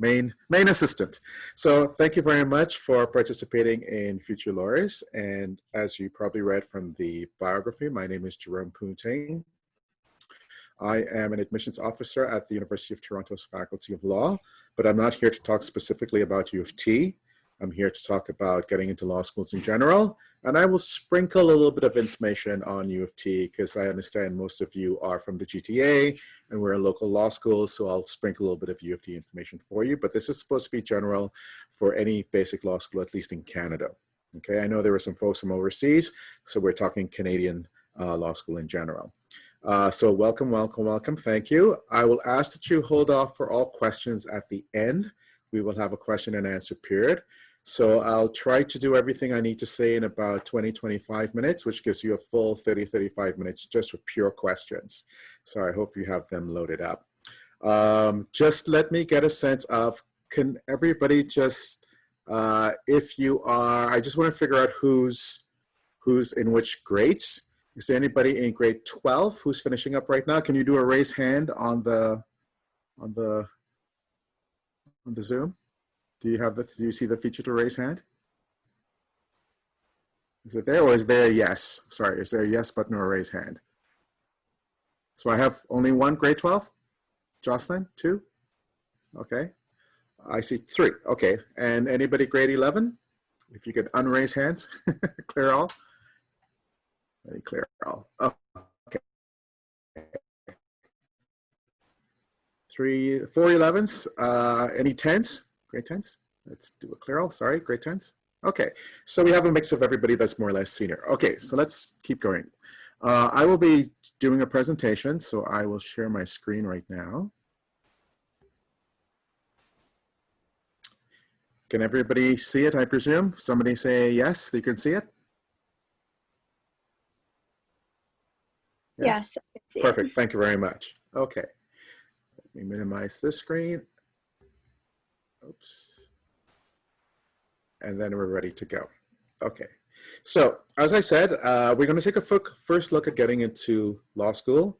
main assistant. So thank you very much for participating in Future Lawyers. And as you probably read from the biography, my name is Jerome Poon-Ting. I am an admissions officer at the University of Toronto's Faculty of Law, but I'm not here to talk specifically about U of T. I'm here to talk about getting into law schools in general, and I will sprinkle a little bit of information on U of T because I understand most of you are from the GTA and we're a local law school, so I'll sprinkle a little bit of U of T information for you, but this is supposed to be general for any basic law school, at least in Canada. Okay, I know there were some folks from overseas, so we're talking Canadian law school in general. So welcome, welcome, welcome. Thank you. I will ask that you hold off for all questions at the end. We will have a question and answer period. So I'll try to do everything I need to say in about 20-25 minutes, which gives you a full 30-35 minutes just for pure questions. So I hope you have them loaded up. Just let me get a sense of, can everybody just, if you are, I just want to figure out who's in which grades. Is there anybody in grade 12 who's finishing up right now? Can you do a raise hand on the Zoom? Do you see the feature to raise hand? Is it there, or is there a yes? Sorry, is there a yes button or a raise hand? So I have only one grade 12? Jocelyn, 2? Okay. I see 3, okay. And anybody grade 11? If you could unraise hands, clear all. Let me clear all. Oh, okay. 4 11s, any 10s? Grade 10s? Let's do a clear all, sorry, grade 10s. Okay, so we have a mix of everybody that's more or less senior. Okay, so let's keep going. I will be doing a presentation, so I will share my screen right now. Can everybody see it, I presume? Somebody say yes, you can see it? Yes. Perfect, thank you very much. Okay, let me minimize this screen. Oops. And then we're ready to go. Okay, so as I said, we're going to take a first look at getting into law school,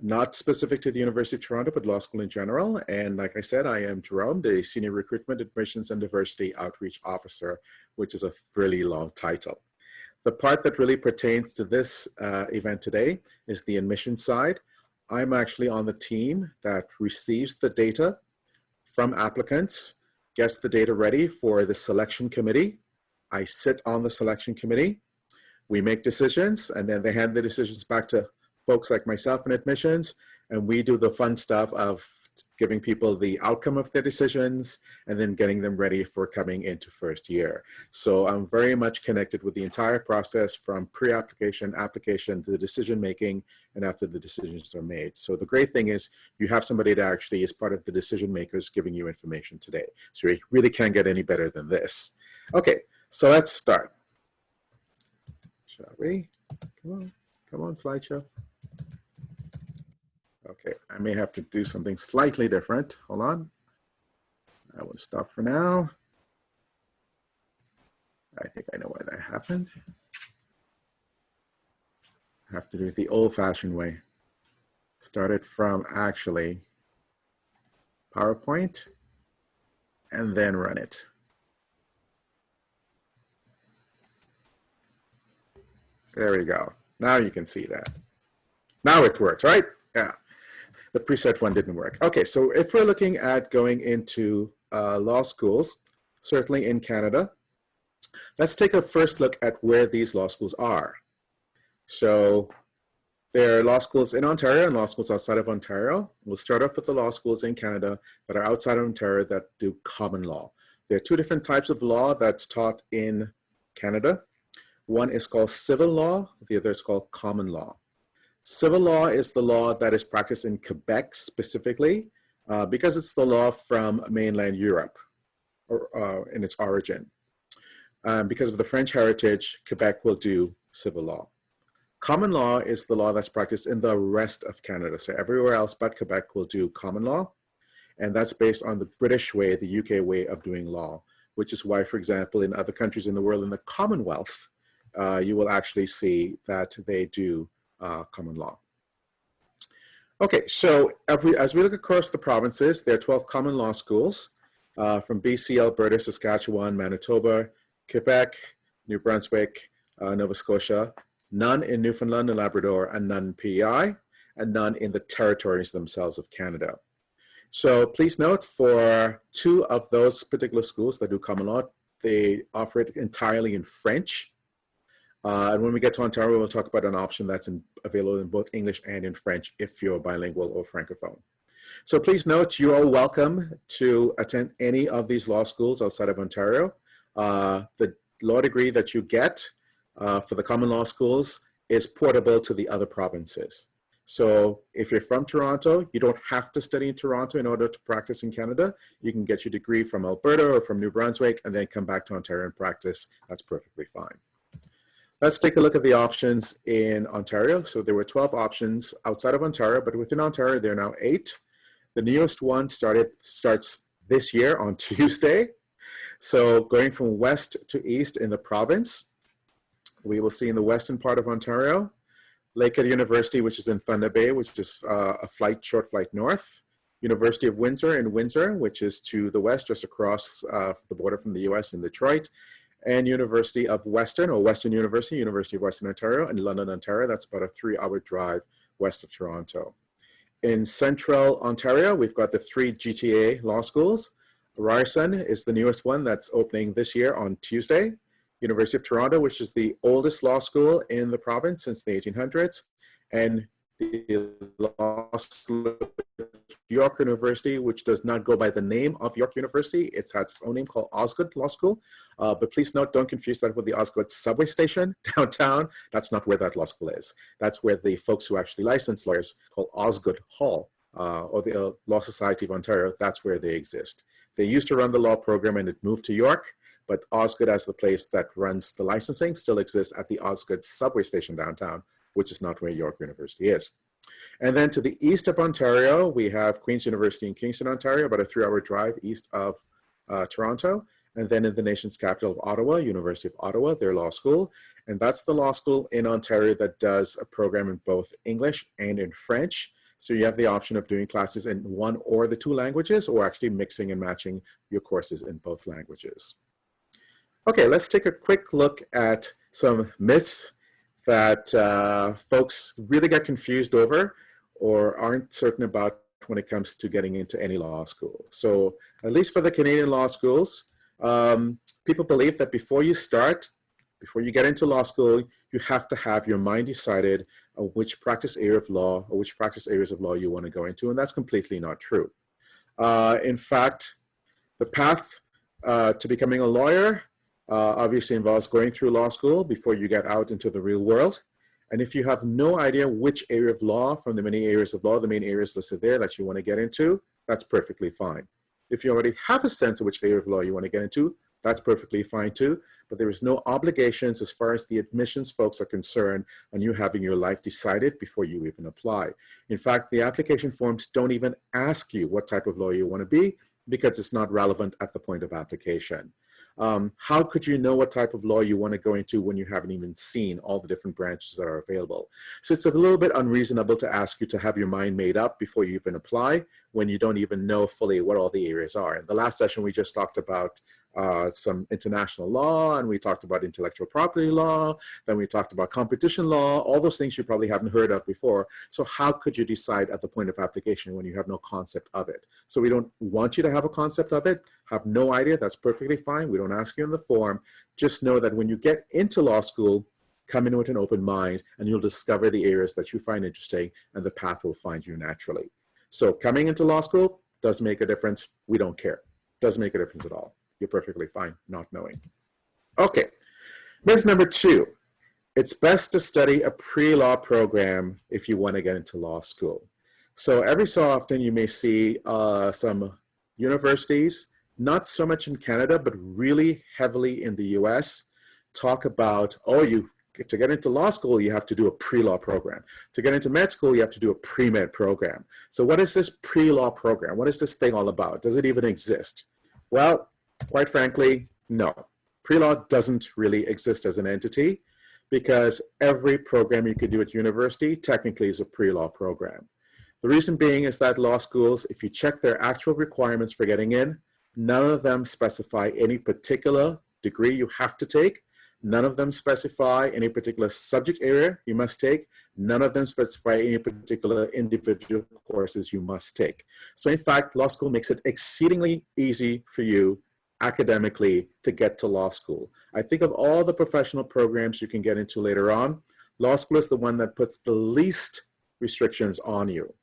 not specific to the University of Toronto, but law school in general. And like I said, I am Jerome, the Senior Recruitment, Admissions, and Diversity Outreach Officer, which is a fairly long title. The part that really pertains to this event today is the admission side. I'm actually on the team that receives the data from applicants, gets the data ready for the selection committee. I sit on the selection committee. We make decisions, and then they hand the decisions back to folks like myself in admissions, and we do the fun stuff of giving people the outcome of their decisions and then getting them ready for coming into first year. So I'm very much connected with the entire process from pre-application, application, to the decision making, and after the decisions are made. So the great thing is you have somebody that actually is part of the decision makers giving you information today. So you really can't get any better than this. Okay, so let's start. Shall we? Come on, slideshow. Okay, I may have to do something slightly different. Hold on. I will stop for now. I think I know why that happened. I have to do it the old-fashioned way. Start it from actually PowerPoint and then run it. There we go. Now you can see that. Now it works, right? Yeah. The preset one didn't work. Okay, so if we're looking at going into law schools, certainly in Canada, let's take a first look at where these law schools are. So there are law schools in Ontario and law schools outside of Ontario. We'll start off with the law schools in Canada that are outside of Ontario that do common law. There are 2 different types of law that's taught in Canada. One is called civil law, the other is called common law. Civil law is the law that is practiced in Quebec specifically because it's the law from mainland Europe or in its origin. Because of the French heritage, Quebec will do civil law. Common law is the law that's practiced in the rest of Canada. So everywhere else but Quebec will do common law. And that's based on the British way, the UK way of doing law, which is why, for example, in other countries in the world, in the Commonwealth, you will actually see that they do common law. Okay, so as we look across the provinces, there are 12 common law schools. from BC, Alberta, Saskatchewan, Manitoba, Quebec, New Brunswick, Nova Scotia, none in Newfoundland and Labrador, and none in PEI, and none in the territories themselves of Canada. So please note, for 2 of those particular schools that do common law, they offer it entirely in French. And when we get to Ontario, we'll talk about an option that's available in both English and in French if you're bilingual or francophone. So please note, you are welcome to attend any of these law schools outside of Ontario. The law degree that you get for the common law schools is portable to the other provinces. So if you're from Toronto, you don't have to study in Toronto in order to practice in Canada. You can get your degree from Alberta or from New Brunswick and then come back to Ontario and practice. That's perfectly fine. Let's take a look at the options in Ontario. So there were 12 options outside of Ontario, but within Ontario, there are now 8. The newest one starts this year on Tuesday. So going from west to east in the province, we will see in the western part of Ontario, Lakehead University, which is in Thunder Bay, which is a short flight north. University of Windsor in Windsor, which is to the west, just across the border from the US in Detroit. And University of Western, or Western University, University of Western Ontario in London, Ontario. That's about a 3-hour drive west of Toronto. In central Ontario, we've got the 3 GTA law schools. Ryerson is the newest one that's opening this year on Tuesday. University of Toronto, which is the oldest law school in the province since the 1800s, and the law school of York University, which does not go by the name of York University. It has its own name called Osgoode Law School. But please note, don't confuse that with the Osgoode subway station downtown. That's not where that law school is. That's where the folks who actually license lawyers called Osgoode Hall, or the Law Society of Ontario, that's where they exist. They used to run the law program and it moved to York, but Osgoode, as the place that runs the licensing, still exists at the Osgoode subway station downtown, which is not where York University is. And then to the east of Ontario, we have Queen's University in Kingston, Ontario, about a 3-hour drive east of Toronto. And then in the nation's capital of Ottawa, University of Ottawa, their law school. And that's the law school in Ontario that does a program in both English and in French. So you have the option of doing classes in one or the 2 languages, or actually mixing and matching your courses in both languages. Okay, let's take a quick look at some myths that folks really get confused over or aren't certain about when it comes to getting into any law school. So at least for the Canadian law schools, people believe that before you get into law school, you have to have your mind decided on which practice area of law or which practice areas of law you want to go into, and that's completely not true. In fact, the path to becoming a lawyer obviously involves going through law school before you get out into the real world. And if you have no idea which area of law from the many areas of law, the main areas listed there that you want to get into, that's perfectly fine. If you already have a sense of which area of law you want to get into, that's perfectly fine too. But there is no obligations as far as the admissions folks are concerned on you having your life decided before you even apply. In fact, the application forms don't even ask you what type of lawyer you want to be because it's not relevant at the point of application. How could you know what type of law you want to go into when you haven't even seen all the different branches that are available? So it's a little bit unreasonable to ask you to have your mind made up before you even apply when you don't even know fully what all the areas are. In the last session, we just talked about some international law, and we talked about intellectual property law, then we talked about competition law, all those things you probably haven't heard of before. So how could you decide at the point of application when you have no concept of it? So we don't want you to have a concept of it, have no idea, that's perfectly fine. We don't ask you in the form. Just know that when you get into law school, come in with an open mind and you'll discover the areas that you find interesting and the path will find you naturally. So coming into law school does make a difference. We don't care. Doesn't make a difference at all. You're perfectly fine not knowing. Okay, myth number 2. It's best to study a pre-law program if you want to get into law school. So every so often you may see some universities, not so much in Canada, but really heavily in the US, talk about, oh, to get into law school, you have to do a pre-law program. To get into med school, you have to do a pre-med program. So what is this pre-law program? What is this thing all about? Does it even exist? Well, quite frankly, no. Pre-law doesn't really exist as an entity because every program you could do at university technically is a pre-law program. The reason being is that law schools, if you check their actual requirements for getting in, None of them specify any particular degree you have to take. None of them specify any particular subject area you must take. None of them specify any particular individual courses you must take. So in fact, law school makes it exceedingly easy for you academically to get to law school. I think of all the professional programs you can get into later on, law school is the one that puts the least restrictions on you.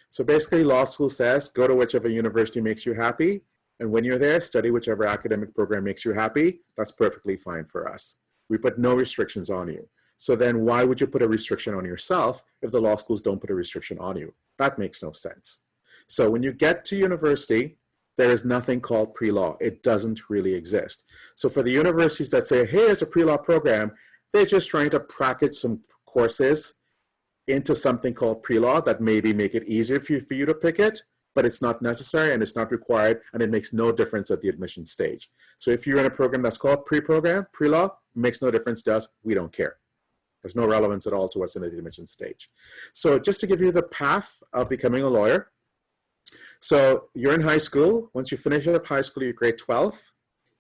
So basically, law school says, go to whichever university makes you happy, and when you're there, study whichever academic program makes you happy. That's perfectly fine for us. We put no restrictions on you. So then why would you put a restriction on yourself if the law schools don't put a restriction on you? That makes no sense. So when you get to university, there is nothing called pre-law. It doesn't really exist. So for the universities that say, hey, there's a pre-law program, they're just trying to package some courses into something called pre-law that maybe make it easier for you to pick it, but it's not necessary and it's not required, and it makes no difference at the admission stage. So if you're in a program that's called pre-law, makes no difference to us, we don't care. There's no relevance at all to us in the admission stage. So just to give you the path of becoming a lawyer, so you're in high school. Once you finish up high school, you're grade 12.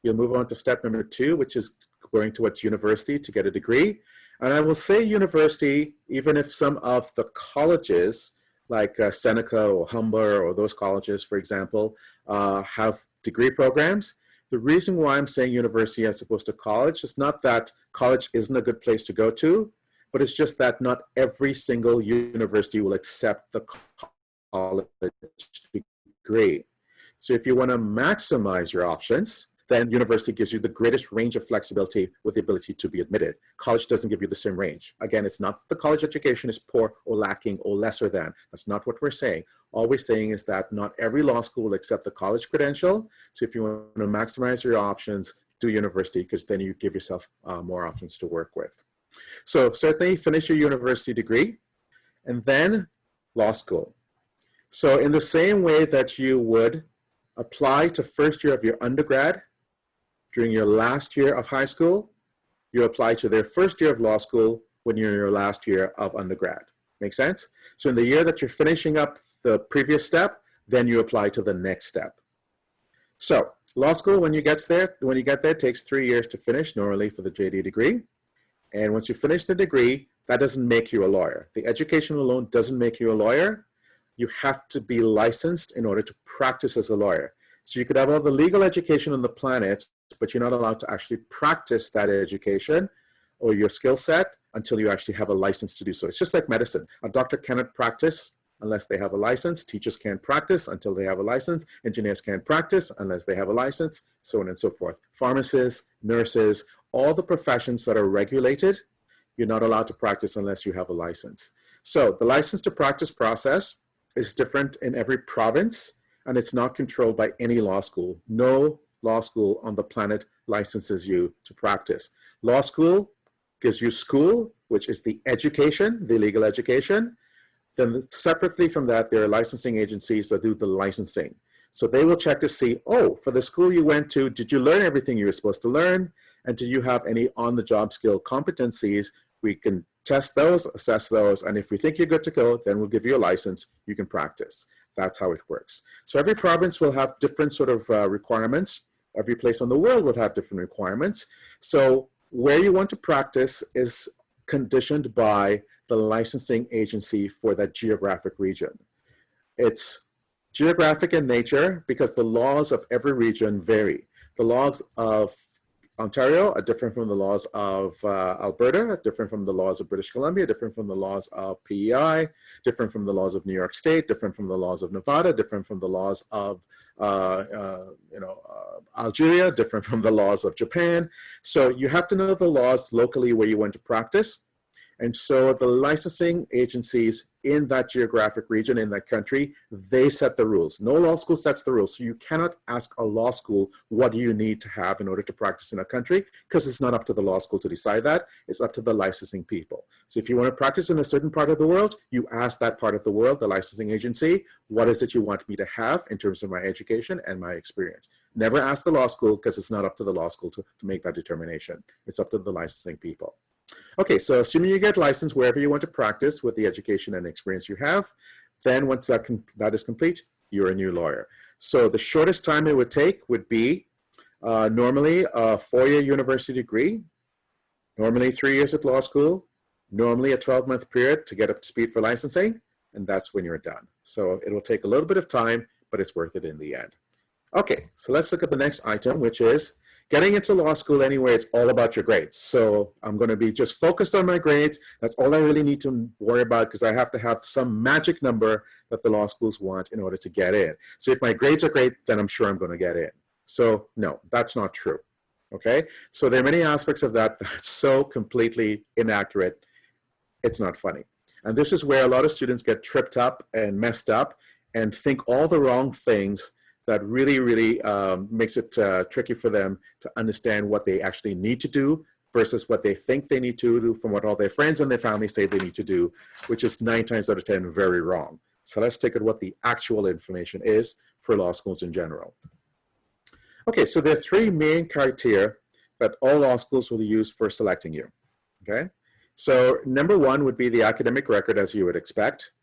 You'll move on to step number 2, which is going towards university to get a degree. And I will say university, even if some of the colleges like Seneca or Humber or those colleges, for example, have degree programs. The reason why I'm saying university as opposed to college is not that college isn't a good place to go to, but it's just that not every single university will accept the college degree. So if you want to maximize your options, then university gives you the greatest range of flexibility with the ability to be admitted. College doesn't give you the same range. Again, it's not the college education is poor or lacking or lesser than. That's not what we're saying. All we're saying is that not every law school will accept the college credential. So if you want to maximize your options, do university, because then you give yourself more options to work with. So certainly finish your university degree and then law school. So in the same way that you would apply to first year of your undergrad during your last year of high school, you apply to their first year of law school when you're in your last year of undergrad. Make sense? So in the year that you're finishing up the previous step, then you apply to the next step. So law school, when you get there, it takes 3 years to finish normally for the JD degree. And once you finish the degree, that doesn't make you a lawyer. The education alone doesn't make you a lawyer. You have to be licensed in order to practice as a lawyer. So you could have all the legal education on the planet, but you're not allowed to actually practice that education or your skill set until you actually have a license to do so. It's just like medicine. A doctor cannot practice unless they have a license. Teachers can't practice until they have a license. Engineers can't practice unless they have a license, so on and so forth. Pharmacists, nurses, all the professions that are regulated, you're not allowed to practice unless you have a license. So the license to practice process is different in every province, and it's not controlled by any law school. No law school on the planet licenses you to practice. Law school gives you school, which is the education, the legal education. Then separately from that, there are licensing agencies that do the licensing. So they will check to see, oh, for the school you went to, did you learn everything you were supposed to learn? And do you have any on-the-job skill competencies? We can test those, assess those, and if we think you're good to go, then we'll give you a license, you can practice. That's how it works. So every province will have different sort of requirements. Every place in the world will have different requirements. So where you want to practice is conditioned by the licensing agency for that geographic region. It's geographic in nature because the laws of every region vary. The laws of Ontario are different from the laws of Alberta, different from the laws of British Columbia, different from the laws of PEI, different from the laws of New York State, different from the laws of Nevada, different from the laws of Algeria, different from the laws of Japan. So you have to know the laws locally where you want to practice. And so the licensing agencies in that geographic region, in that country, they set the rules. No law school sets the rules. So you cannot ask a law school, what do you need to have in order to practice in a country? Because it's not up to the law school to decide that. It's up to the licensing people. So if you want to practice in a certain part of the world, you ask that part of the world, the licensing agency, what is it you want me to have in terms of my education and my experience? Never ask the law school because it's not up to the law school to make that determination. It's up to the licensing people. Okay, so assuming you get licensed wherever you want to practice with the education and experience you have, then once that is complete, you're a new lawyer. So the shortest time it would take would be normally a 4-year university degree, normally 3 years at law school, normally a 12-month period to get up to speed for licensing, and that's when you're done. So it will take a little bit of time, but it's worth it in the end. Okay, so let's look at the next item, which is getting into law school anyway. It's all about your grades. So I'm going to be just focused on my grades. That's all I really need to worry about, because I have to have some magic number that the law schools want in order to get in. So if my grades are great, then I'm sure I'm going to get in. So no, that's not true. Okay, so there are many aspects of that that's so completely inaccurate, it's not funny. And this is where a lot of students get tripped up and messed up and think all the wrong things that really makes it tricky for them to understand what they actually need to do versus what they think they need to do from what all their friends and their family say they need to do, which is 9 times out of 10 very wrong. So let's take at what the actual information is for law schools in general. Okay, so there are 3 main criteria that all law schools will use for selecting you, okay? So number 1 would be the academic record, as you would expect.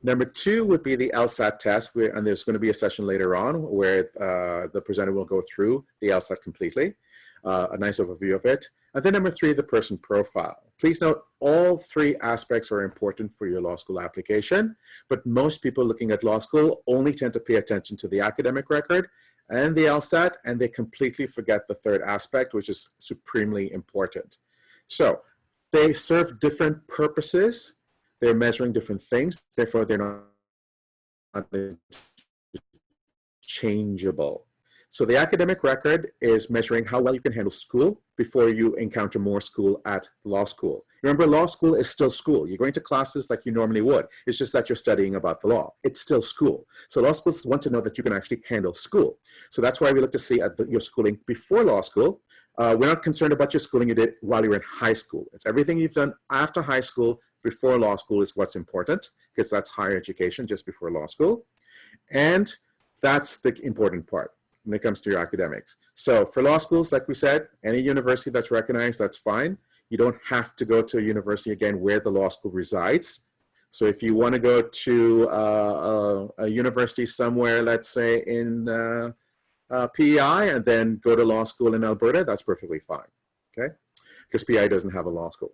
Number 2 would be the LSAT test, and there's going to be a session later on where the presenter will go through the LSAT completely, a nice overview of it. And then number 3, the person profile. Please note, all 3 aspects are important for your law school application, but most people looking at law school only tend to pay attention to the academic record and the LSAT, and they completely forget the 3rd aspect, which is supremely important. So they serve different purposes. They're measuring different things. Therefore, they're not changeable. So the academic record is measuring how well you can handle school before you encounter more school at law school. Remember, law school is still school. You're going to classes like you normally would. It's just that you're studying about the law. It's still school. So law schools want to know that you can actually handle school. So that's why we look to see at your schooling before law school. We're not concerned about your schooling you did while you were in high school. It's everything you've done after high school, before law school is what's important, because that's higher education just before law school. And that's the important part when it comes to your academics. So for law schools, like we said, any university that's recognized, that's fine. You don't have to go to a university, again, where the law school resides. So if you want to go to a university somewhere, let's say in PEI, and then go to law school in Alberta, that's perfectly fine, okay? Because PEI doesn't have a law school.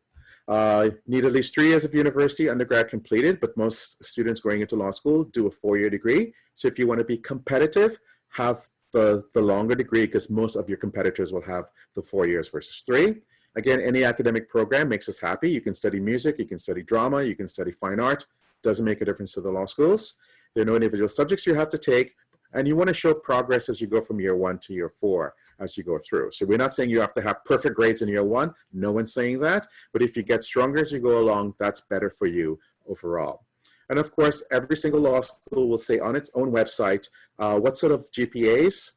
Need at least 3 years of university, undergrad completed, but most students going into law school do a 4-year degree. So if you want to be competitive, have the longer degree, because most of your competitors will have the 4 years versus 3. Again, any academic program makes us happy. You can study music, you can study drama, you can study fine art. Doesn't make a difference to the law schools. There are no individual subjects you have to take, and you want to show progress as you go from year 1 to year 4 as you go through. So we're not saying you have to have perfect grades in year 1. No one's saying that. But if you get stronger as you go along, that's better for you overall. And of course, every single law school will say on its own website what sort of GPAs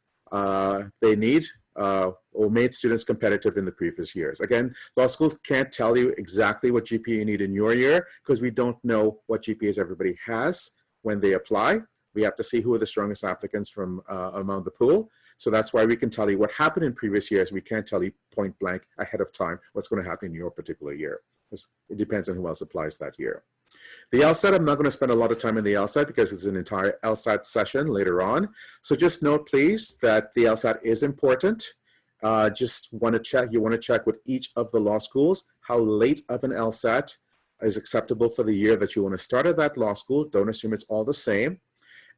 they need or made students competitive in the previous years. Again, law schools can't tell you exactly what GPA you need in your year, because we don't know what GPAs everybody has when they apply. We have to see who are the strongest applicants from among the pool. So that's why we can tell you what happened in previous years. We can't tell you point blank ahead of time what's going to happen in your particular year, because it depends on who else applies that year. The LSAT, I'm not going to spend a lot of time in the LSAT because it's an entire LSAT session later on. So just note, please, that the LSAT is important. Just want to check, you want to check with each of the law schools how late of an LSAT is acceptable for the year that you want to start at that law school. Don't assume it's all the same.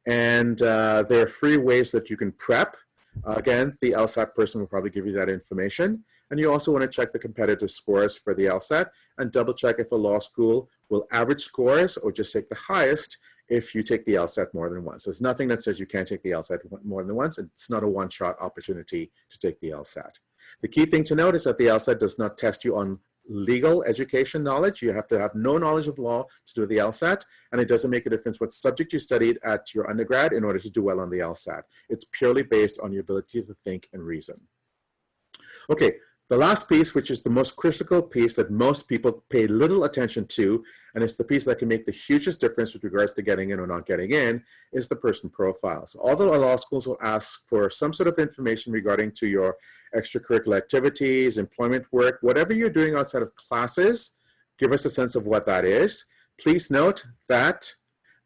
And there are 3 ways that you can prep. Again, the LSAT person will probably give you that information. And you also want to check the competitive scores for the LSAT and double check if a law school will average scores or just take the highest if you take the LSAT more than once. There's nothing that says you can't take the LSAT more than once. It's not a one-shot opportunity to take the LSAT. The key thing to note is that the LSAT does not test you on legal education knowledge. You have to have no knowledge of law to do the LSAT, and it doesn't make a difference what subject you studied at your undergrad in order to do well on the LSAT. It's purely based on your ability to think and reason. Okay, the last piece, which is the most critical piece that most people pay little attention to, and it's the piece that can make the hugest difference with regards to getting in or not getting in, is the person profile. So although law schools will ask for some sort of information regarding to your extracurricular activities, employment work, whatever you're doing outside of classes, give us a sense of what that is. Please note that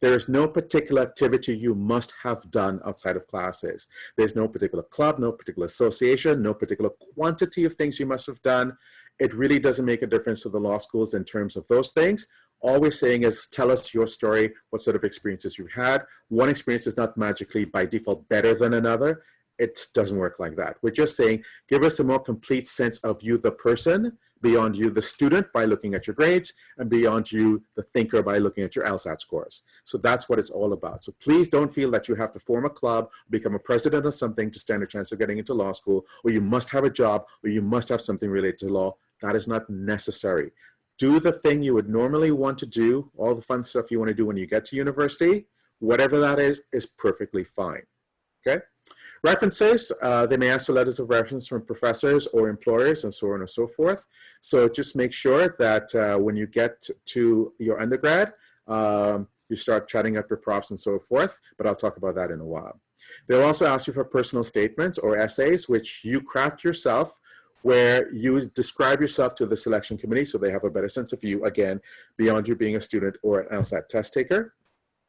There is no particular activity you must have done outside of classes. There's no particular club, no particular association, no particular quantity of things you must have done. It really doesn't make a difference to the law schools in terms of those things. All we're saying is tell us your story, what sort of experiences you've had. One experience is not magically by default better than another. It doesn't work like that. We're just saying, give us a more complete sense of you, the person, beyond you, the student, by looking at your grades, and beyond you, the thinker, by looking at your LSAT scores. So that's what it's all about. So please don't feel that you have to form a club, become a president or something to stand a chance of getting into law school, or you must have a job, or you must have something related to law. That is not necessary. Do the thing you would normally want to do, all the fun stuff you want to do when you get to university, whatever that is perfectly fine, okay? References, they may ask for letters of reference from professors or employers and so on and so forth. So just make sure that when you get to your undergrad, you start chatting up your profs and so forth, but I'll talk about that in a while. They'll also ask you for personal statements or essays, which you craft yourself, where you describe yourself to the selection committee so they have a better sense of you, again, beyond you being a student or an LSAT test taker.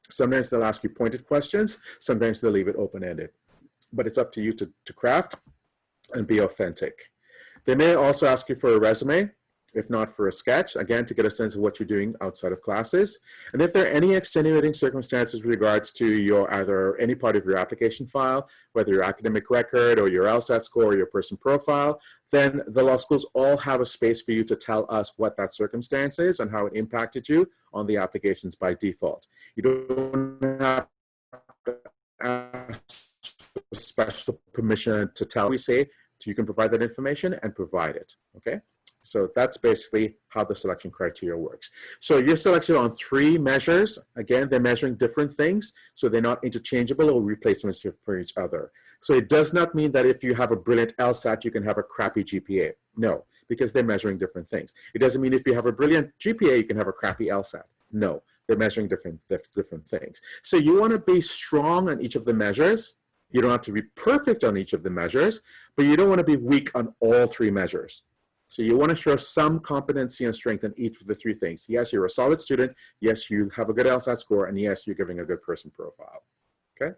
Sometimes they'll ask you pointed questions, sometimes they'll leave it open-ended. But it's up to you to craft and be authentic. They may also ask you for a resume, if not for a sketch, again, to get a sense of what you're doing outside of classes. And if there are any extenuating circumstances with regards to your either any part of your application file, whether your academic record or your LSAT score or your person profile, then the law schools all have a space for you to tell us what that circumstance is and how it impacted you on the applications by default. You don't have to ask special permission to tell. We say you can provide that information and provide it, okay? So that's basically how the selection criteria works. So you're selected on 3 measures. Again, they're measuring different things, so they're not interchangeable or replacements for each other. So it does not mean that if you have a brilliant LSAT, you can have a crappy GPA. No, because they're measuring different things. It doesn't mean if you have a brilliant GPA, you can have a crappy LSAT. No, they're measuring different things. So you want to be strong on each of the measures. You don't have to be perfect on each of the measures, but you don't want to be weak on all 3 measures. So you want to show some competency and strength in each of the 3 things. Yes, you're a solid student. Yes, you have a good LSAT score. And yes, you're giving a good person profile. Okay?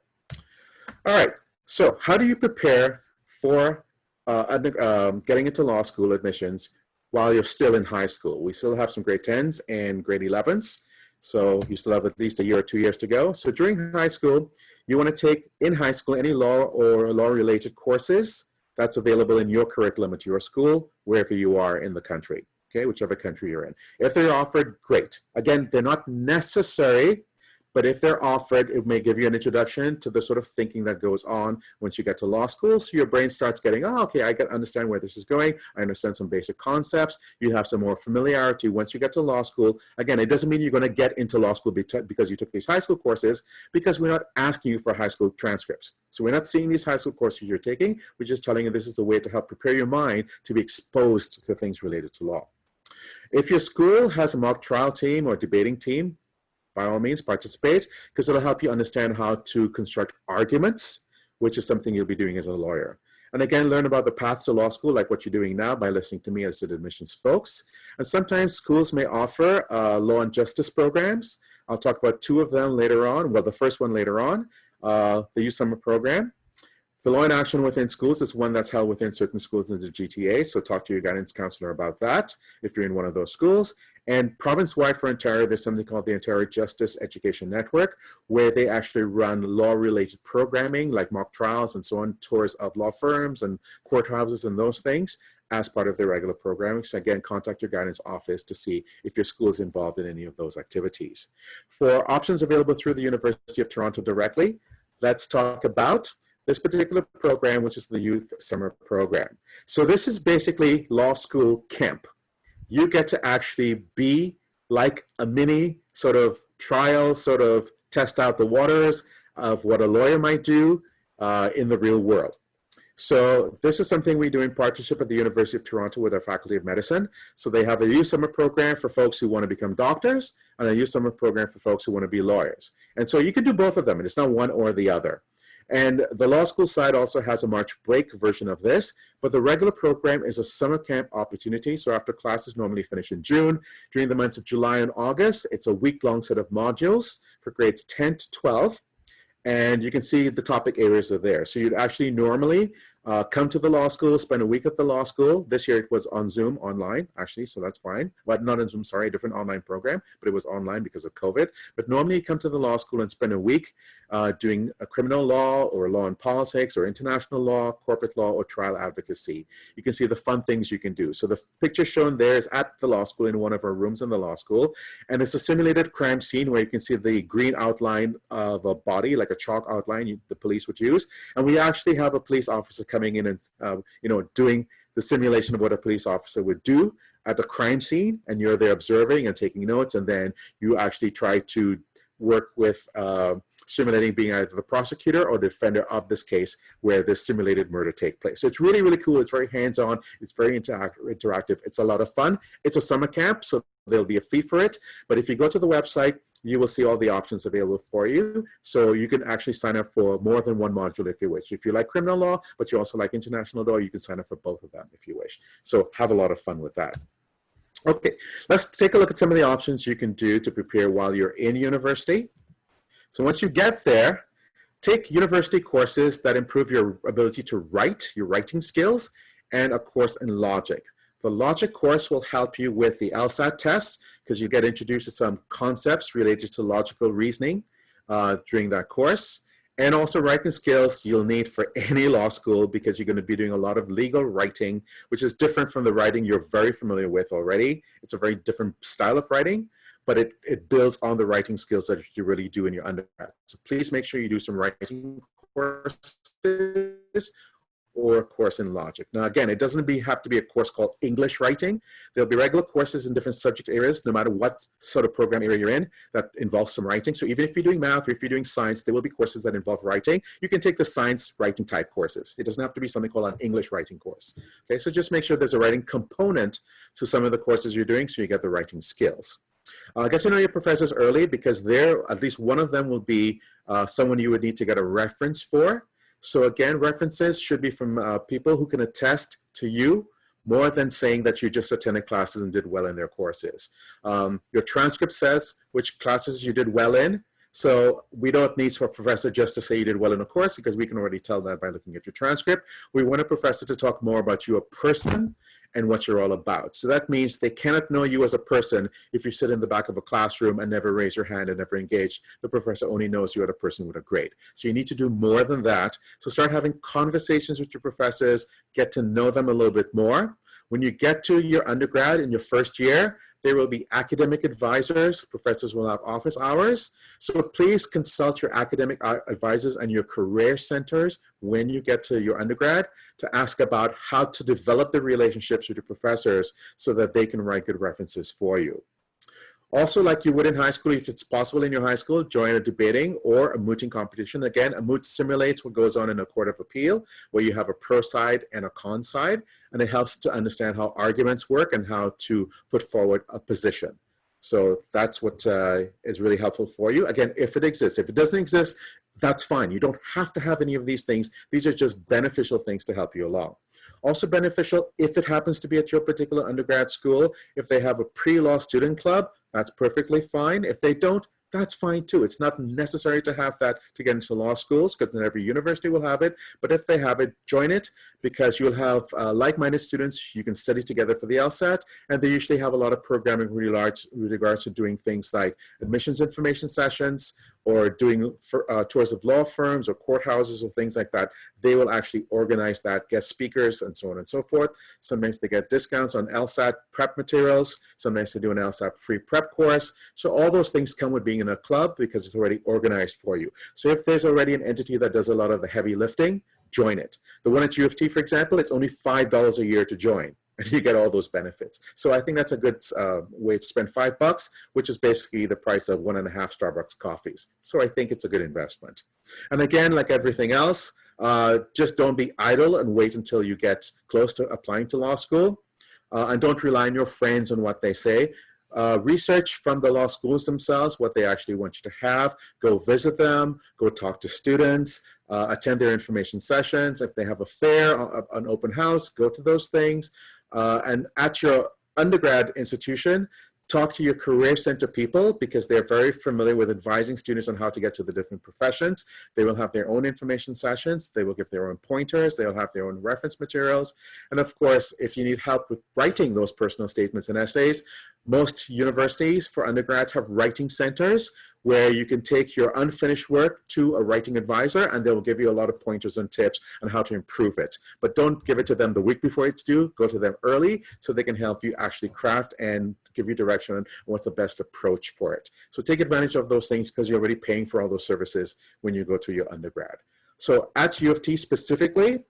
All right. So how do you prepare for getting into law school admissions while you're still in high school? We still have some grade 10s and grade 11s. So you still have at least a year or 2 years to go. So during high school, you want to take in high school any law or law-related courses that's available in your curriculum at your school, wherever you are in the country, okay, whichever country you're in. If they're offered, great. Again, they're not necessary, but if they're offered, it may give you an introduction to the sort of thinking that goes on once you get to law school. So your brain starts getting, oh, okay, I can understand where this is going. I understand some basic concepts. You have some more familiarity once you get to law school. Again, it doesn't mean you're going to get into law school because you took these high school courses, because we're not asking you for high school transcripts. So we're not seeing these high school courses you're taking. We're just telling you this is the way to help prepare your mind to be exposed to things related to law. If your school has a mock trial team or debating team, by all means, participate, because it'll help you understand how to construct arguments, which is something you'll be doing as a lawyer. And again, learn about the path to law school, like what you're doing now by listening to me as the admissions folks. And sometimes schools may offer law and justice programs. I'll talk about 2 of them later on. Well, the first one later on, the youth summer program. The law in action within schools is one that's held within certain schools in the GTA, so talk to your guidance counselor about that if you're in one of those schools. And province-wide for Ontario, there's something called the Ontario Justice Education Network, where they actually run law-related programming like mock trials and so on, tours of law firms and courthouses and those things as part of their regular programming. So again, contact your guidance office to see if your school is involved in any of those activities. For options available through the University of Toronto directly, let's talk about this particular program, which is the Youth Summer Program. So this is basically law school camp. You get to actually be like a mini sort of trial, sort of test out the waters of what a lawyer might do in the real world. So this is something we do in partnership at the University of Toronto with our Faculty of Medicine. So they have a youth summer program for folks who want to become doctors and a youth summer program for folks who want to be lawyers. And so you can do both of them, and it's not one or the other. And the law school side also has a March break version of this, but the regular program is a summer camp opportunity. So after classes normally finish in June, during the months of July and August, it's a week-long set of modules for grades 10 to 12. And you can see the topic areas are there. So you'd actually normally come to the law school, spend a week at the law school. This year it was on Zoom, online, actually, so that's fine. But not on Zoom, sorry, a different online program, but it was online because of COVID. But normally you come to the law school and spend a week doing a criminal law or law and politics or international law, corporate law, or trial advocacy. You can see the fun things you can do. So the picture shown there is at the law school in one of our rooms in the law school. And it's a simulated crime scene where you can see the green outline of a body, like a chalk outline the police would use. And we actually have a police officer coming in and doing the simulation of what a police officer would do at the crime scene, and you're there observing and taking notes, and then you actually try to work with simulating being either the prosecutor or the defender of this case where this simulated murder take place. So it's really, really cool. It's very hands-on. It's very interactive. It's a lot of fun. It's a summer camp, so there'll be a fee for it. But if you go to the website, you will see all the options available for you. So you can actually sign up for more than one module if you wish. If you like criminal law, but you also like international law, you can sign up for both of them if you wish. So have a lot of fun with that. Okay, let's take a look at some of the options you can do to prepare while you're in university. So once you get there, take university courses that improve your ability to write, your writing skills, and a course in logic. The logic course will help you with the LSAT test because you get introduced to some concepts related to logical reasoning during that course. And also writing skills you'll need for any law school because you're going to be doing a lot of legal writing, which is different from the writing you're very familiar with already. It's a very different style of writing, but it builds on the writing skills that you really do in your undergrad. So please make sure you do some writing courses or a course in logic. Now again, it doesn't have to be a course called English writing. There'll be regular courses in different subject areas, no matter what sort of program area you're in, that involves some writing. So even if you're doing math or if you're doing science, there will be courses that involve writing. You can take the science writing type courses. It doesn't have to be something called an English writing course. Okay, so just make sure there's a writing component to some of the courses you're doing so you get the writing skills. Get to know your professors early because at least one of them will be someone you would need to get a reference for. So again, references should be from people who can attest to you more than saying that you just attended classes and did well in their courses. Your transcript says which classes you did well in. So we don't need for a professor just to say you did well in a course because we can already tell that by looking at your transcript. We want a professor to talk more about you, a person, and what you're all about. So that means they cannot know you as a person if you sit in the back of a classroom and never raise your hand and never engage. The professor only knows you as a person with a grade. So you need to do more than that. So start having conversations with your professors, get to know them a little bit more. When you get to your undergrad in your first year, there will be academic advisors. Professors will have office hours. So please consult your academic advisors and your career centers when you get to your undergrad to ask about how to develop the relationships with your professors so that they can write good references for you. Also, like you would in high school, if it's possible in your high school, join a debating or a mooting competition. Again, a moot simulates what goes on in a court of appeal, where you have a pro side and a con side, and it helps to understand how arguments work and how to put forward a position. So that's what is really helpful for you. Again, if it exists. If it doesn't exist, that's fine. You don't have to have any of these things. These are just beneficial things to help you along. Also beneficial if it happens to be at your particular undergrad school. If they have a pre-law student club, that's perfectly fine. If they don't, that's fine too. It's not necessary to have that to get into law schools because not every university will have it. But if they have it, join it because you'll have like-minded students. You can study together for the LSAT, and they usually have a lot of programming with regards to doing things like admissions information sessions or doing tours of law firms or courthouses or things like that. They will actually organize that, guest speakers, and so on and so forth. Sometimes they get discounts on LSAT prep materials. Sometimes they do an LSAT free prep course. So all those things come with being in a club because it's already organized for you. So if there's already an entity that does a lot of the heavy lifting, join it. The one at UofT, for example, it's only $5 a year to join, and you get all those benefits. So I think that's a good way to spend $5, which is basically the price of 1.5 Starbucks coffees. So I think it's a good investment. And again, like everything else, just don't be idle and wait until you get close to applying to law school. And don't rely on your friends and what they say. Research from the law schools themselves, what they actually want you to have. Go visit them, go talk to students, attend their information sessions. If they have a fair, an open house, go to those things. And at your undergrad institution, talk to your career center people because they're very familiar with advising students on how to get to the different professions. They will have their own information sessions. They will give their own pointers. They'll have their own reference materials. And of course, if you need help with writing those personal statements and essays, most universities for undergrads have writing centers where you can take your unfinished work to a writing advisor and they will give you a lot of pointers and tips on how to improve it. But don't give it to them the week before it's due. Go to them early so they can help you actually craft and give you direction on what's the best approach for it. So take advantage of those things because you're already paying for all those services when you go to your undergrad. So at U of T specifically,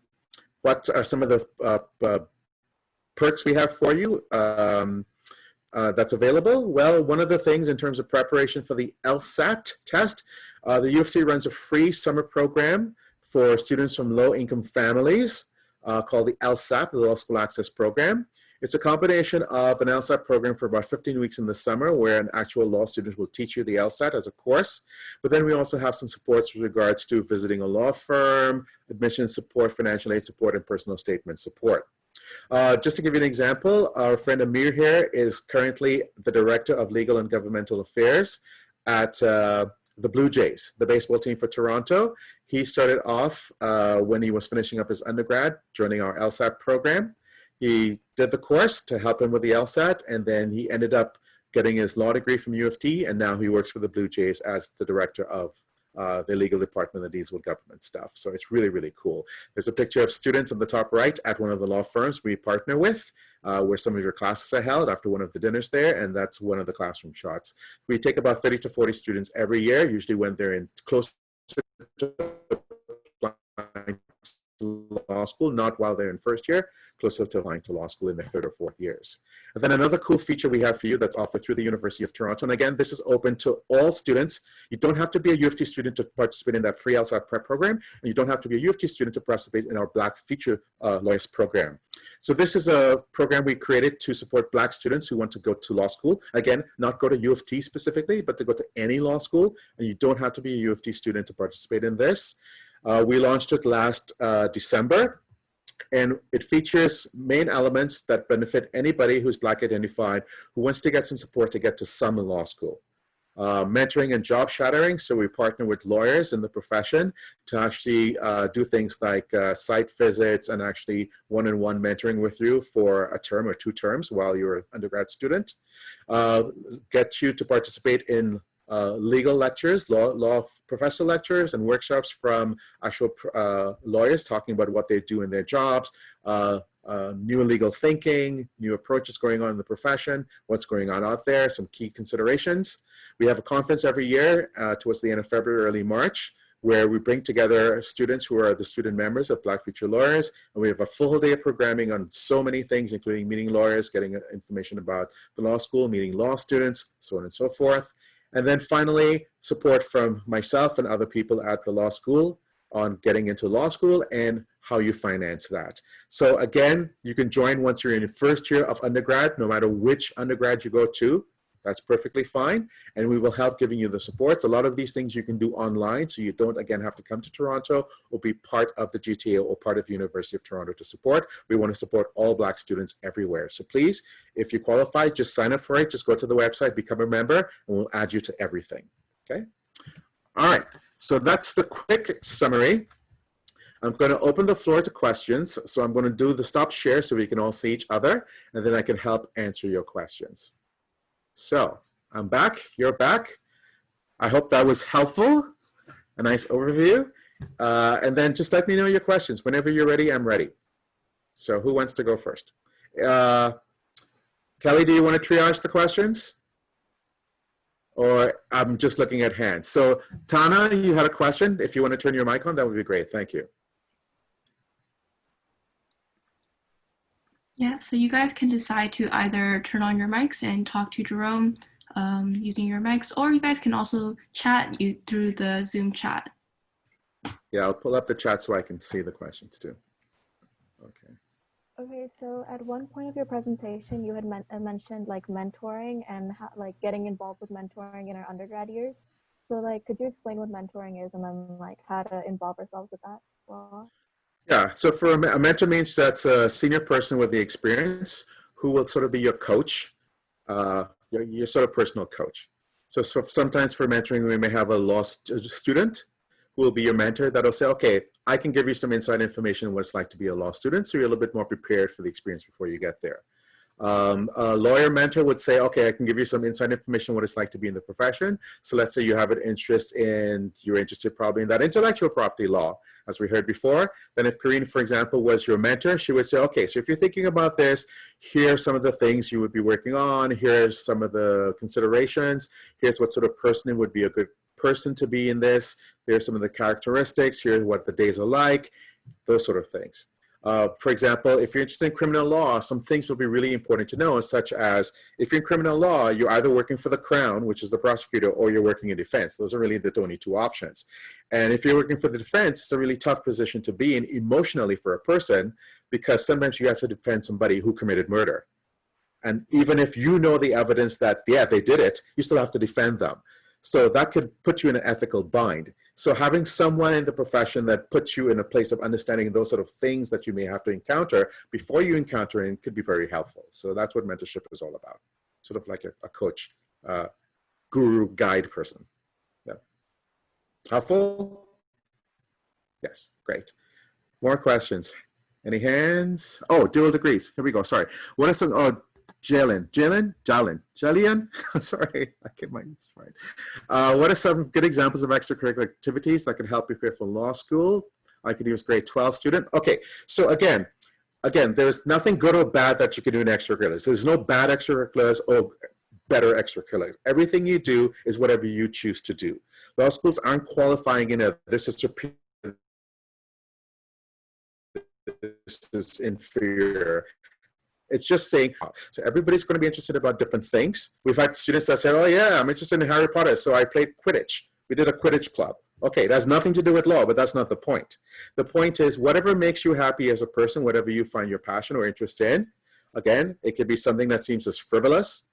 what are some of the perks we have for you? That's available? Well, one of the things in terms of preparation for the LSAT test, the U of T runs a free summer program for students from low-income families called the LSAP, the Law School Access Program. It's a combination of an LSAT program for about 15 weeks in the summer where an actual law student will teach you the LSAT as a course. But then we also have some supports with regards to visiting a law firm, admission support, financial aid support, and personal statement support. Just to give you an example, our friend Amir here is currently the Director of Legal and Governmental Affairs at the Blue Jays, the baseball team for Toronto. He started off when he was finishing up his undergrad, joining our LSAT program. He did the course to help him with the LSAT, and then he ended up getting his law degree from U of T, and now he works for the Blue Jays as the Director of the legal department that deals with government stuff. So it's really, really cool. There's a picture of students on the top right at one of the law firms we partner with, where some of your classes are held after one of the dinners there, and that's one of the classroom shots. We take about 30 to 40 students every year, usually when they're in close to law school, not while they're in first year, closer to applying to law school in their third or fourth years. And then another cool feature we have for you that's offered through the University of Toronto, and again, this is open to all students. You don't have to be a U of T student to participate in that free LSAT prep program, and you don't have to be a U of T student to participate in our Black Future Lawyers program. So this is a program we created to support Black students who want to go to law school. Again, not go to U of T specifically, but to go to any law school, and you don't have to be a U of T student to participate in this. We launched it last December. And it features main elements that benefit anybody who's Black identified who wants to get some support to get to some law school. Mentoring and job shadowing. So we partner with lawyers in the profession to actually do things like site visits and actually one-on-one mentoring with you for a term or 2 terms while you're an undergrad student. Get you to participate in legal lectures, law professor lectures and workshops from actual lawyers talking about what they do in their jobs, new legal thinking, new approaches going on in the profession, what's going on out there, some key considerations. We have a conference every year towards the end of February, early March, where we bring together students who are the student members of Black Future Lawyers. And we have a full day of programming on so many things, including meeting lawyers, getting information about the law school, meeting law students, so on and so forth. And then finally, support from myself and other people at the law school on getting into law school and how you finance that. So again, you can join once you're in your first year of undergrad, no matter which undergrad you go to. That's perfectly fine. And we will help giving you the supports. A lot of these things you can do online, so you don't, again, have to come to Toronto or be part of the GTA or part of University of Toronto to support. We want to support all Black students everywhere. So please, if you qualify, just sign up for it. Just go to the website, become a member, and we'll add you to everything, okay? All right, so that's the quick summary. I'm going to open the floor to questions. So I'm going to do the stop share so we can all see each other, and then I can help answer your questions. So I'm back, you're back. I hope that was helpful, a nice overview. And then just let me know your questions. Whenever you're ready, I'm ready. So who wants to go first? Kelly, do you want to triage the questions? Or I'm just looking at hands. So Tana, you had a question. If you want to turn your mic on, that would be great. Thank you. Yeah, so you guys can decide to either turn on your mics and talk to Jerome using your mics, or you guys can also chat through the Zoom chat. Yeah, I'll pull up the chat so I can see the questions too. Okay. Okay, so at one point of your presentation, you had mentioned like mentoring and like getting involved with mentoring in our undergrad years. So like, could you explain what mentoring is and then like how to involve ourselves with that? Well, yeah, so for a mentor means that's a senior person with the experience who will sort of be your coach, your your sort of personal coach. So sometimes for mentoring, we may have a law student who will be your mentor that'll say, okay, I can give you some inside information on what it's like to be a law student, so you're a little bit more prepared for the experience before you get there. A lawyer mentor would say, okay, I can give you some inside information on what it's like to be in the profession. So let's say you have an interest in, you're interested probably in that intellectual property law, as we heard before. Then if Karine, for example, was your mentor, she would say, okay, so if you're thinking about this, here are some of the things you would be working on. Here's some of the considerations. Here's what sort of person would be a good person to be in this. Here's some of the characteristics. Here's what the days are like, those sort of things. For example, if you're interested in criminal law, some things will be really important to know, such as if you're in criminal law, you're either working for the Crown, which is the prosecutor, or you're working in defense. Those are really the only two options. And if you're working for the defense, it's a really tough position to be in emotionally for a person, because sometimes you have to defend somebody who committed murder. And even if you know the evidence that, yeah, they did it, you still have to defend them. So that could put you in an ethical bind. So having someone in the profession that puts you in a place of understanding those sort of things that you may have to encounter before you encounter it could be very helpful. So that's what mentorship is all about. Sort of like a coach, guru, guide person. Yeah. Helpful? Yes, great. More questions. Any hands? Oh, dual degrees. Here we go. Sorry. What are some, oh, Jalen. Sorry, I get my names right. What are some good examples of extracurricular activities that can help you prepare for law school? I could use grade 12 student. Okay, so again, there's nothing good or bad that you can do in extracurriculars. There's no bad extracurriculars or better extracurriculars. Everything you do is whatever you choose to do. Law schools aren't qualifying in a, this is superior, this is inferior. It's just saying, so everybody's going to be interested about different things. We've had students that said, oh yeah, I'm interested in Harry Potter, so I played Quidditch. We did a Quidditch club. Okay, it has nothing to do with law, but that's not the point. The point is whatever makes you happy as a person, whatever you find your passion or interest in, again, it could be something that seems as frivolous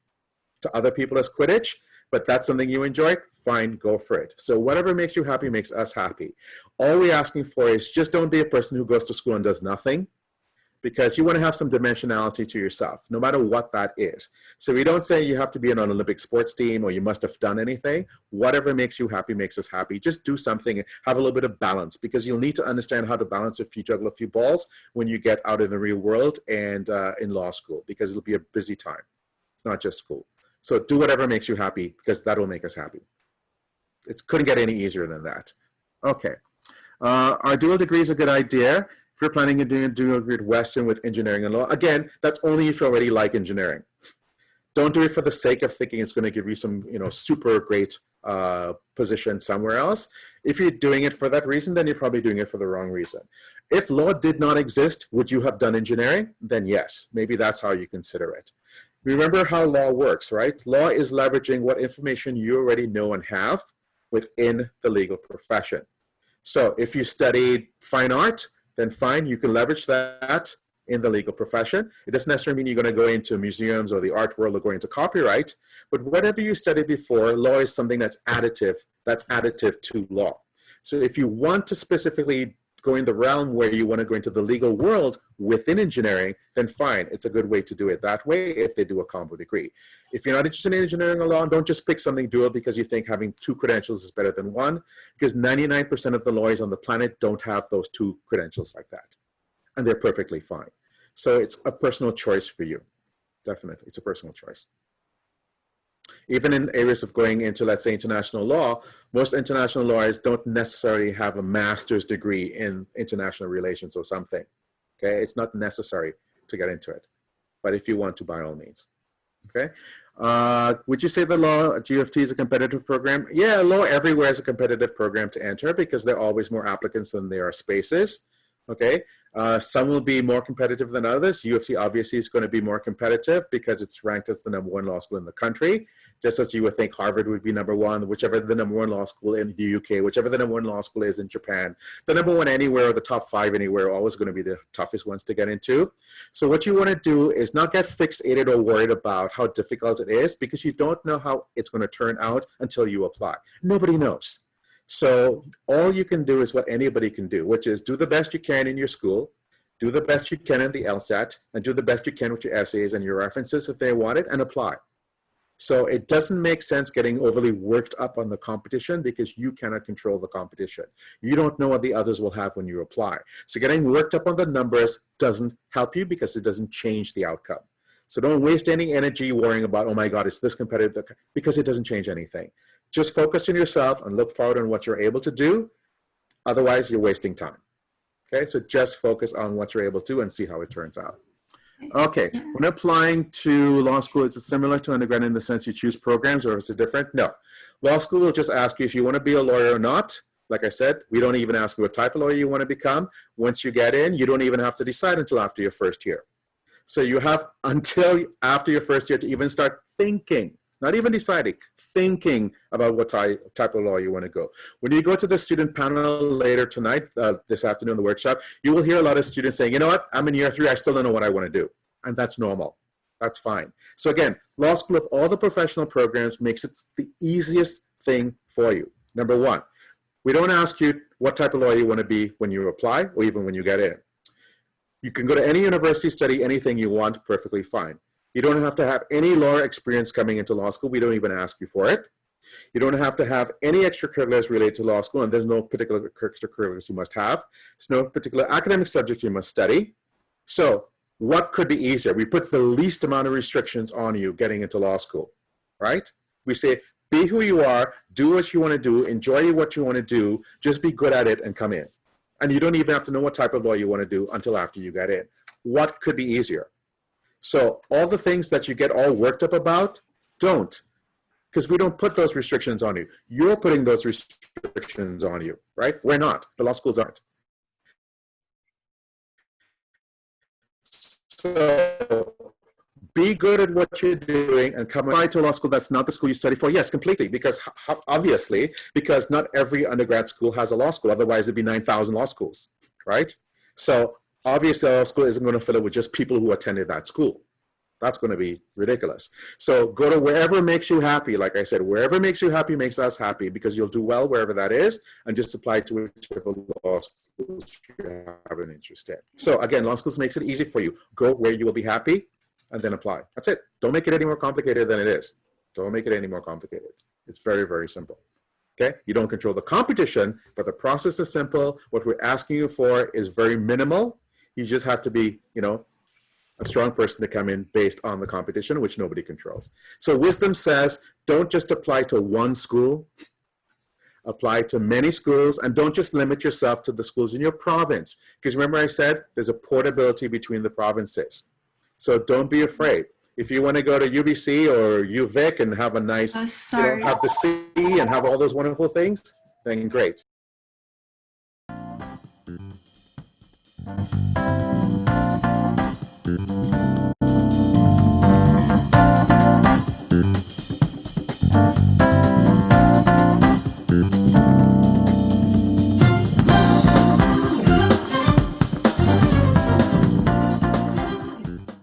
to other people as Quidditch, but that's something you enjoy, fine, go for it. So whatever makes you happy makes us happy. All we're asking for is just don't be a person who goes to school and does nothing, because you want to have some dimensionality to yourself, no matter what that is. So we don't say you have to be on an Olympic sports team or you must have done anything. Whatever makes you happy makes us happy. Just do something and have a little bit of balance, because you'll need to understand how to balance if you juggle a few balls when you get out in the real world and in law school, because it'll be a busy time. It's not just school. So do whatever makes you happy, because that will make us happy. It couldn't get any easier than that. Okay. Are dual degrees a good idea? If you're planning on doing a dual degree at Western with engineering and law, again, that's only if you already like engineering. Don't do it for the sake of thinking it's going to give you some, super great position somewhere else. If you're doing it for that reason, then you're probably doing it for the wrong reason. If law did not exist, would you have done engineering? Then yes, maybe that's how you consider it. Remember how law works, right? Law is leveraging what information you already know and have within the legal profession. So if you studied fine art, then fine, you can leverage that in the legal profession. It doesn't necessarily mean you're going to go into museums or the art world or go into copyright, but whatever you studied before, law is something that's additive to law. So if you want to specifically go in the realm where you want to go into the legal world within engineering, then fine, it's a good way to do it that way if they do a combo degree. If you're not interested in engineering or law, don't just pick something dual because you think having 2 credentials is better than 1, because 99% of the lawyers on the planet don't have those 2 credentials like that, and they're perfectly fine. So it's a personal choice for you. Definitely, it's a personal choice. Even in areas of going into, let's say, international law, most international lawyers don't necessarily have a master's degree in international relations or something. Okay, it's not necessary to get into it, but if you want to, by all means. Okay, would you say the law at UofT is a competitive program? Yeah, law everywhere is a competitive program to enter because there are always more applicants than there are spaces. Okay, some will be more competitive than others. UofT obviously is going to be more competitive because it's ranked as the #1 law school in the country. Just as you would think Harvard would be #1, whichever the #1 law school in the UK, whichever the #1 law school is in Japan. The #1 anywhere or the top 5 anywhere are always going to be the toughest ones to get into. So what you want to do is not get fixated or worried about how difficult it is, because you don't know how it's going to turn out until you apply. Nobody knows. So all you can do is what anybody can do, which is do the best you can in your school, do the best you can in the LSAT, and do the best you can with your essays and your references if they want it, and apply. So it doesn't make sense getting overly worked up on the competition because you cannot control the competition. You don't know what the others will have when you apply. So getting worked up on the numbers doesn't help you because it doesn't change the outcome. So don't waste any energy worrying about, oh my God, it's this competitive, because it doesn't change anything. Just focus on yourself and look forward on what you're able to do. Otherwise, you're wasting time. Okay, so just focus on what you're able to and see how it turns out. Okay, when applying to law school, is it similar to undergrad in the sense you choose programs, or is it different? No. Law school will just ask you if you want to be a lawyer or not. Like I said, we don't even ask you what type of lawyer you want to become. Once you get in, you don't even have to decide until after your first year. So you have until after your first year to even start thinking, not even deciding, thinking about what type of law you want to go. When you go to the student panel later tonight, this afternoon, the workshop, you will hear a lot of students saying, you know what, I'm in year 3, I still don't know what I want to do. And that's normal. That's fine. So again, law school of all the professional programs makes it the easiest thing for you. Number one, we don't ask you what type of lawyer you want to be when you apply or even when you get in. You can go to any university, study anything you want, perfectly fine. You don't have to have any law experience coming into law school. We don't even ask you for it. You don't have to have any extracurriculars related to law school, and there's no particular extracurriculars you must have. There's no particular academic subject you must study. So what could be easier? We put the least amount of restrictions on you getting into law school, right? We say, be who you are, do what you want to do, enjoy what you want to do, just be good at it and come in. And you don't even have to know what type of law you want to do until after you get in. What could be easier? So all the things that you get all worked up about, don't. Because we don't put those restrictions on you. You're putting those restrictions on you, right? We're not. The law schools aren't. So be good at what you're doing and come apply to a law school that's not the school you study for. Yes, completely, because obviously, because not every undergrad school has a law school. Otherwise, it'd be 9,000 law schools, right? So obviously, a law school isn't going to fill it with just people who attended that school. That's going to be ridiculous. So go to wherever makes you happy. Like I said, wherever makes you happy makes us happy, because you'll do well wherever that is, and just apply to whichever law schools you have an interest in. So again, law schools makes it easy for you. Go where you will be happy and then apply. That's it. Don't make it any more complicated than it is. Don't make it any more complicated. It's very, very simple. Okay? You don't control the competition, but the process is simple. What we're asking you for is very minimal. You just have to be, a strong person to come in based on the competition, which nobody controls. So wisdom says, don't just apply to one school, apply to many schools, and don't just limit yourself to the schools in your province. Because remember I said, there's a portability between the provinces. So don't be afraid. If you want to go to UBC or UVic and have a nice, have the sea and have all those wonderful things, then great. Thank you.